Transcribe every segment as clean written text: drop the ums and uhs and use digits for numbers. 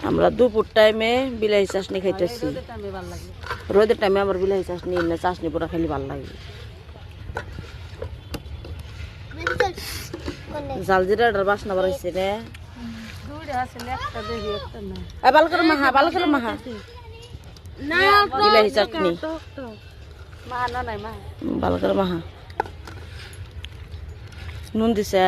আমরা দুপুর টাইমে বিলাহি চাটনি খাইতেছি। রোদের টাইমে আমার বিলাহি চাটনি না চাটনি পুরা খাইলে ভালো লাগে। জালজিরাটার বাসনা বাড়াইছে রে। ভালো করে মাহা বিলাহি চাটনি ভালো করে মাহা। নুন দিছে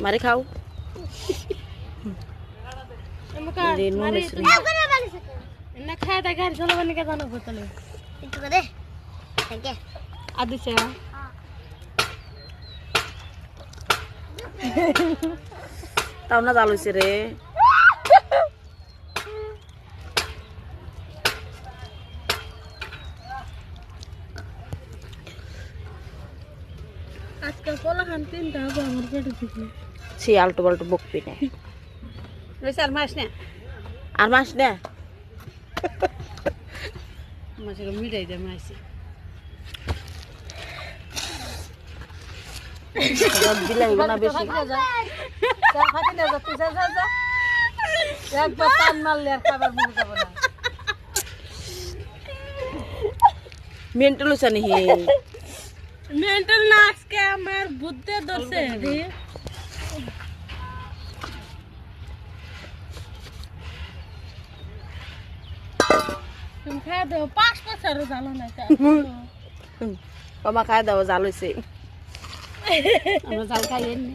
মারি খাও। তাও না জাল হয়েছে রে। আজকে পোলা খান তিনটা হবে আমার পেটে থেকে। সে আলটু পাল্টু বকবি না। আর মাস না আর মাস না মাসে মিটাই দেয় মাসে বিলাহি না বেশি একবার টান মারলে আর খাবার মুখে যাবো না। মেন্টাল হইছে নি মেন্টাল না আজকে আমার বুদ্ধি ধরছে রে। তুমি খাই দাও 5 বছর জানো না বাবা খাই দাও জাল হইছে। আমরা জাল খাই এনে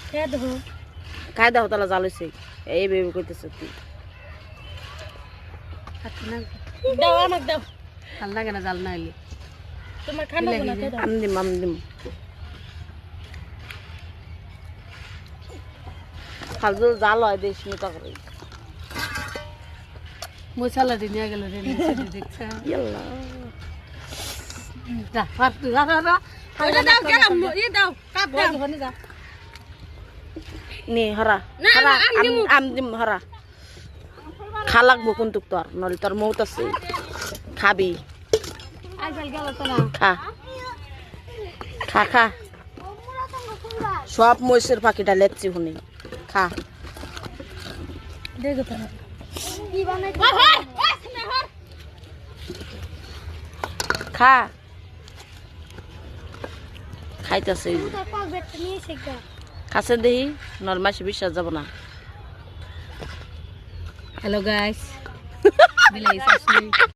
খাই দেবো খাই দাও তাহলে জাল হইছে। এই বেবি কইতেছ তুই দাও আমাকে দাও। ভাল লাগে না জাল না হইলে। তোমার খানা না খাই দাও। আম দিম খালজল জাল হয় দেশ মিটা করে। মশলা দিয়ে নিয়ে গেল রে দেখছা ইয়াল্লা যা ফাট যা দাও গেলাম ই দাও কাপ দাও ওখানে যা নে হরা হরা আম দিম হরা খা লাগবো কিন্তু তোর নলে তোর মৌত আছে খাবি। আজকাল গেল তো না খা খা খা সব মহিষের পাখিটা লেচ্ছি হুনি খা। দেখো তো খা খাইতেছে খাসে দেহি নরমাসে বিশ্বাস যাব না। হ্যালো গাইস বিলাহি চাটনি